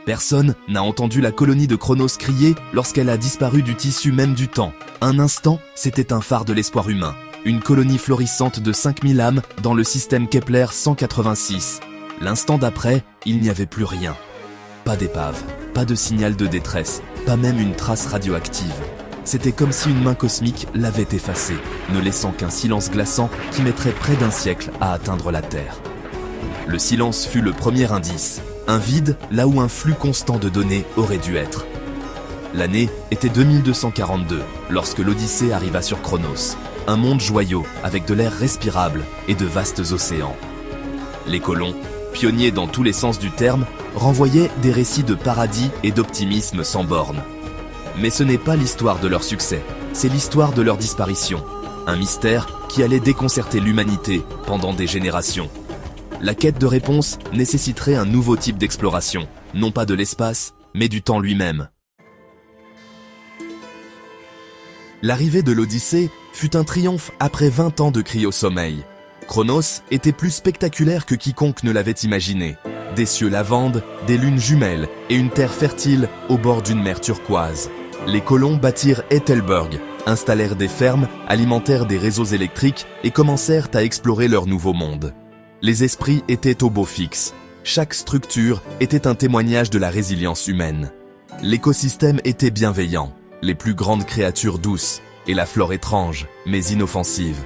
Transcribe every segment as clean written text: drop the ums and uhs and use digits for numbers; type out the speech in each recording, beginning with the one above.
Personne n'a entendu la colonie de Chronos crier lorsqu'elle a disparu du tissu même du temps. Un instant, c'était un phare de l'espoir humain. Une colonie florissante de 5000 âmes dans le système Kepler 186. L'instant d'après, il n'y avait plus rien. Pas d'épave, pas de signal de détresse, pas même une trace radioactive. C'était comme si une main cosmique l'avait effacé, ne laissant qu'un silence glaçant qui mettrait près d'un siècle à atteindre la Terre. Le silence fut le premier indice, un vide là où un flux constant de données aurait dû être. L'année était 2242, lorsque l'Odyssée arriva sur Chronos, un monde joyeux avec de l'air respirable et de vastes océans. Les colons, pionniers dans tous les sens du terme, renvoyaient des récits de paradis et d'optimisme sans bornes. Mais ce n'est pas l'histoire de leur succès, c'est l'histoire de leur disparition. Un mystère qui allait déconcerter l'humanité pendant des générations. La quête de réponse nécessiterait un nouveau type d'exploration, non pas de l'espace, mais du temps lui-même. L'arrivée de l'Odyssée fut un triomphe après 20 ans de cryo-sommeil. Chronos était plus spectaculaire que quiconque ne l'avait imaginé. Des cieux lavandes, des lunes jumelles et une terre fertile au bord d'une mer turquoise. Les colons bâtirent Ethelberg, installèrent des fermes, alimentèrent des réseaux électriques et commencèrent à explorer leur nouveau monde. Les esprits étaient au beau fixe. Chaque structure était un témoignage de la résilience humaine. L'écosystème était bienveillant, les plus grandes créatures douces et la flore étrange, mais inoffensive.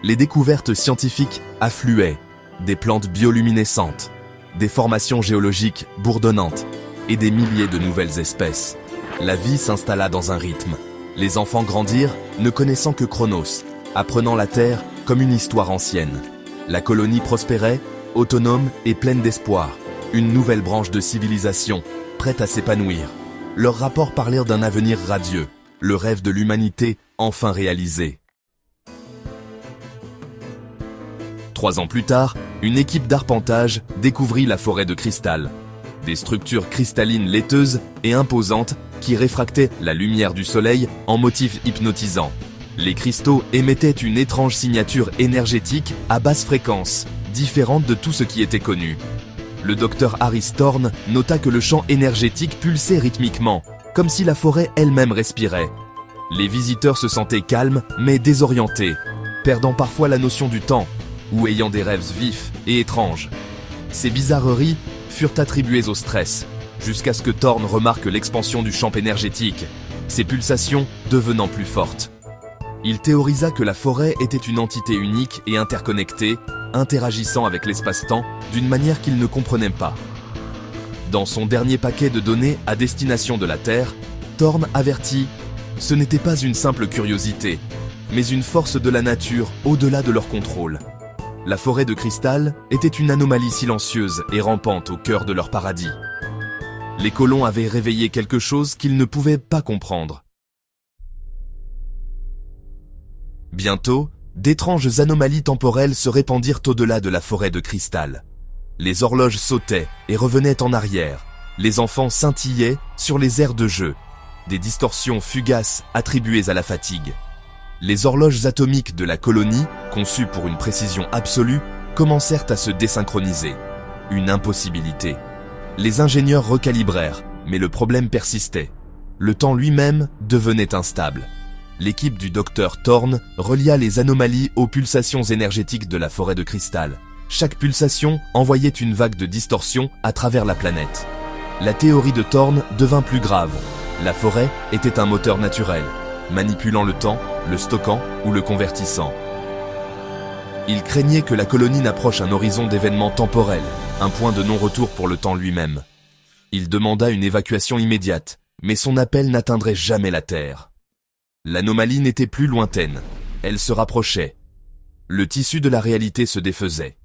Les découvertes scientifiques affluaient, des plantes bioluminescentes, des formations géologiques bourdonnantes et des milliers de nouvelles espèces. La vie s'installa dans un rythme. Les enfants grandirent, ne connaissant que Chronos, apprenant la Terre comme une histoire ancienne. La colonie prospérait, autonome et pleine d'espoir. Une nouvelle branche de civilisation, prête à s'épanouir. Leurs rapports parlèrent d'un avenir radieux, le rêve de l'humanité enfin réalisé. 3 ans plus tard, une équipe d'arpentage découvrit la forêt de cristal. Des structures cristallines laiteuses et imposantes qui réfractaient la lumière du soleil en motifs hypnotisants. Les cristaux émettaient une étrange signature énergétique à basse fréquence, différente de tout ce qui était connu. Le docteur Harris Thorne nota que le champ énergétique pulsait rythmiquement, comme si la forêt elle-même respirait. Les visiteurs se sentaient calmes mais désorientés, perdant parfois la notion du temps, ou ayant des rêves vifs et étranges. Ces bizarreries furent attribuées au stress, jusqu'à ce que Thorne remarque l'expansion du champ énergétique, ses pulsations devenant plus fortes. Il théorisa que la forêt était une entité unique et interconnectée, interagissant avec l'espace-temps d'une manière qu'il ne comprenait pas. Dans son dernier paquet de données à destination de la Terre, Thorne avertit « Ce n'était pas une simple curiosité, mais une force de la nature au-delà de leur contrôle. » La forêt de cristal était une anomalie silencieuse et rampante au cœur de leur paradis. Les colons avaient réveillé quelque chose qu'ils ne pouvaient pas comprendre. Bientôt, d'étranges anomalies temporelles se répandirent au-delà de la forêt de cristal. Les horloges sautaient et revenaient en arrière. Les enfants scintillaient sur les aires de jeu. Des distorsions fugaces attribuées à la fatigue. Les horloges atomiques de la colonie, conçues pour une précision absolue, commencèrent à se désynchroniser. Une impossibilité. Les ingénieurs recalibrèrent, mais le problème persistait. Le temps lui-même devenait instable. L'équipe du docteur Thorne relia les anomalies aux pulsations énergétiques de la forêt de cristal. Chaque pulsation envoyait une vague de distorsion à travers la planète. La théorie de Thorne devint plus grave. La forêt était un moteur naturel, manipulant le temps, le stockant ou le convertissant. Il craignait que la colonie n'approche un horizon d'événements temporels, un point de non-retour pour le temps lui-même. Il demanda une évacuation immédiate, mais son appel n'atteindrait jamais la Terre. L'anomalie n'était plus lointaine, elle se rapprochait. Le tissu de la réalité se défaisait.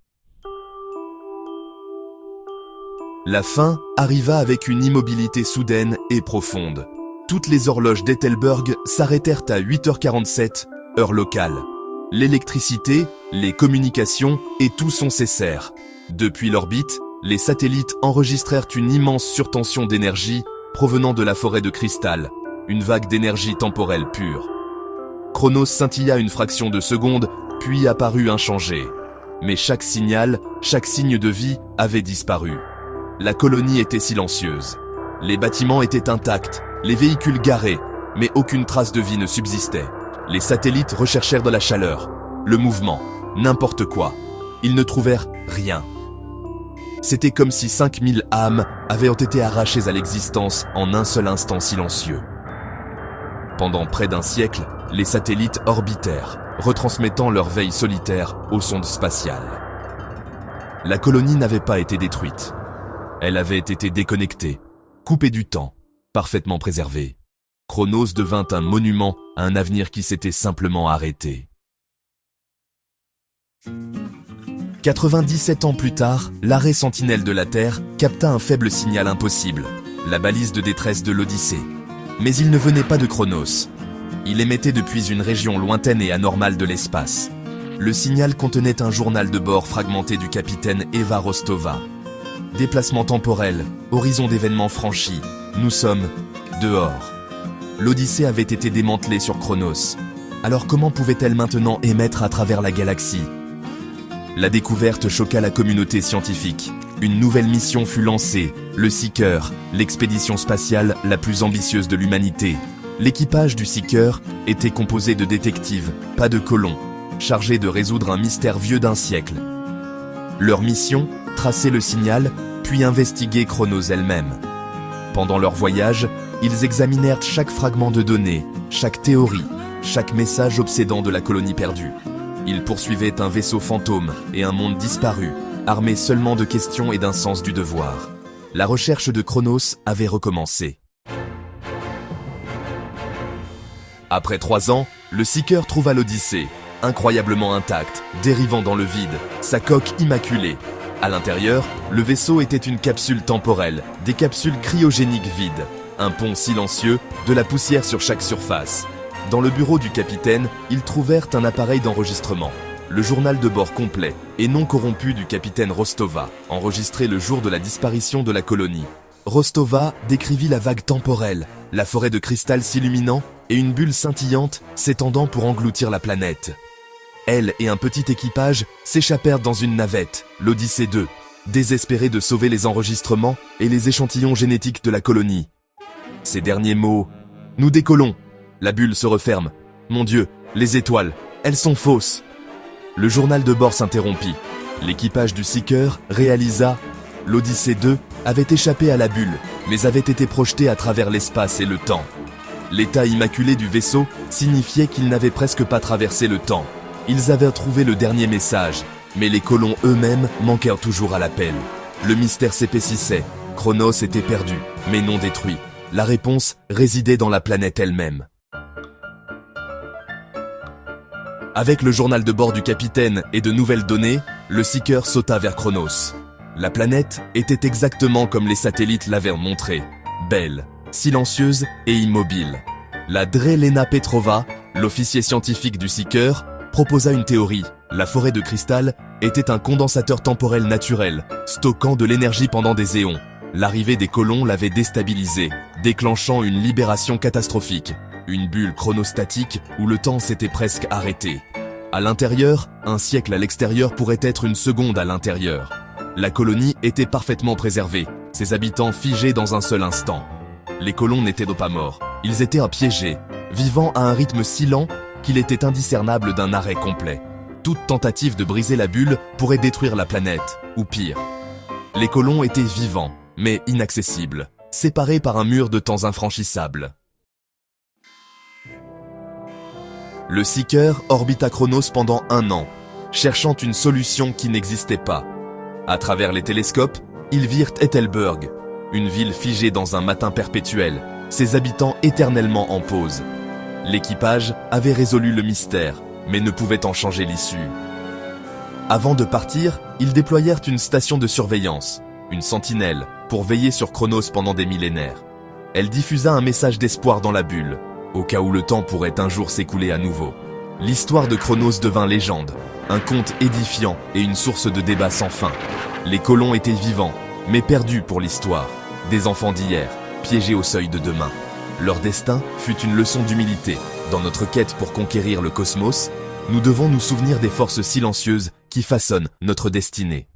La fin arriva avec une immobilité soudaine et profonde. Toutes les horloges d'Ethelberg s'arrêtèrent à 8h47, heure locale. L'électricité, les communications et tout son cessèrent. Depuis l'orbite, les satellites enregistrèrent une immense surtension d'énergie provenant de la forêt de cristal, une vague d'énergie temporelle pure. Chronos scintilla une fraction de seconde, puis apparut inchangé. Mais chaque signal, chaque signe de vie avait disparu. La colonie était silencieuse. Les bâtiments étaient intacts, les véhicules garés, mais aucune trace de vie ne subsistait. Les satellites recherchèrent de la chaleur, le mouvement, n'importe quoi. Ils ne trouvèrent rien. C'était comme si 5000 âmes avaient été arrachées à l'existence en un seul instant silencieux. Pendant près d'un siècle, les satellites orbitèrent, retransmettant leur veille solitaire aux sondes spatiales. La colonie n'avait pas été détruite. Elle avait été déconnectée, coupée du temps, parfaitement préservée. Chronos devint un monument à un avenir qui s'était simplement arrêté. 97 ans plus tard, l'arrêt sentinelle de la Terre capta un faible signal impossible, la balise de détresse de l'Odyssée. Mais il ne venait pas de Chronos. Il émettait depuis une région lointaine et anormale de l'espace. Le signal contenait un journal de bord fragmenté du capitaine Eva Rostova. Déplacement temporel, horizon d'événements franchis, nous sommes dehors. L'Odyssée avait été démantelée sur Chronos. Alors comment pouvait-elle maintenant émettre à travers la galaxie ? La découverte choqua la communauté scientifique. Une nouvelle mission fut lancée, le Seeker, l'expédition spatiale la plus ambitieuse de l'humanité. L'équipage du Seeker était composé de détectives, pas de colons, chargés de résoudre un mystère vieux d'un siècle. Leur mission, tracer le signal, puis investiguer Chronos elle-même. Pendant leur voyage, ils examinèrent chaque fragment de données, chaque théorie, chaque message obsédant de la colonie perdue. Ils poursuivaient un vaisseau fantôme et un monde disparu, armés seulement de questions et d'un sens du devoir. La recherche de Chronos avait recommencé. Après 3 ans, le Seeker trouva l'Odyssée, incroyablement intacte, dérivant dans le vide, sa coque immaculée. À l'intérieur, le vaisseau était une capsule temporelle, des capsules cryogéniques vides, un pont silencieux, de la poussière sur chaque surface. Dans le bureau du capitaine, ils trouvèrent un appareil d'enregistrement, le journal de bord complet et non corrompu du capitaine Rostova, enregistré le jour de la disparition de la colonie. Rostova décrivit la vague temporelle, la forêt de cristal s'illuminant et une bulle scintillante s'étendant pour engloutir la planète. Elle et un petit équipage s'échappèrent dans une navette, l'Odyssée 2, désespérés de sauver les enregistrements et les échantillons génétiques de la colonie. Ces derniers mots, « Nous décollons !» La bulle se referme. Mon Dieu, les étoiles, elles sont fausses. Le journal de bord s'interrompit. L'équipage du Seeker réalisa l'Odyssée 2 avait échappé à la bulle, mais avait été projeté à travers l'espace et le temps. L'état immaculé du vaisseau signifiait qu'il n'avait presque pas traversé le temps. Ils avaient trouvé le dernier message, mais les colons eux-mêmes manquèrent toujours à l'appel. Le mystère s'épaississait. Chronos était perdu, mais non détruit. La réponse résidait dans la planète elle-même. Avec le journal de bord du capitaine et de nouvelles données, le Seeker sauta vers Chronos. La planète était exactement comme les satellites l'avaient montré, belle, silencieuse et immobile. La Drelena Petrova, l'officier scientifique du Seeker, proposa une théorie. La forêt de cristal était un condensateur temporel naturel, stockant de l'énergie pendant des éons. L'arrivée des colons l'avait déstabilisé, déclenchant une libération catastrophique. Une bulle chronostatique où le temps s'était presque arrêté. À l'intérieur, un siècle à l'extérieur pourrait être une seconde à l'intérieur. La colonie était parfaitement préservée, ses habitants figés dans un seul instant. Les colons n'étaient pas morts, ils étaient piégés, vivant à un rythme si lent qu'il était indiscernable d'un arrêt complet. Toute tentative de briser la bulle pourrait détruire la planète, ou pire. Les colons étaient vivants, mais inaccessibles, séparés par un mur de temps infranchissable. Le Seeker orbita Chronos pendant 1 an, cherchant une solution qui n'existait pas. À travers les télescopes, ils virent Ethelburg, une ville figée dans un matin perpétuel, ses habitants éternellement en pause. L'équipage avait résolu le mystère, mais ne pouvait en changer l'issue. Avant de partir, ils déployèrent une station de surveillance, une sentinelle, pour veiller sur Chronos pendant des millénaires. Elle diffusa un message d'espoir dans la bulle, au cas où le temps pourrait un jour s'écouler à nouveau. L'histoire de Chronos devint légende, un conte édifiant et une source de débat sans fin. Les colons étaient vivants, mais perdus pour l'histoire, des enfants d'hier, piégés au seuil de demain. Leur destin fut une leçon d'humilité. Dans notre quête pour conquérir le cosmos, nous devons nous souvenir des forces silencieuses qui façonnent notre destinée.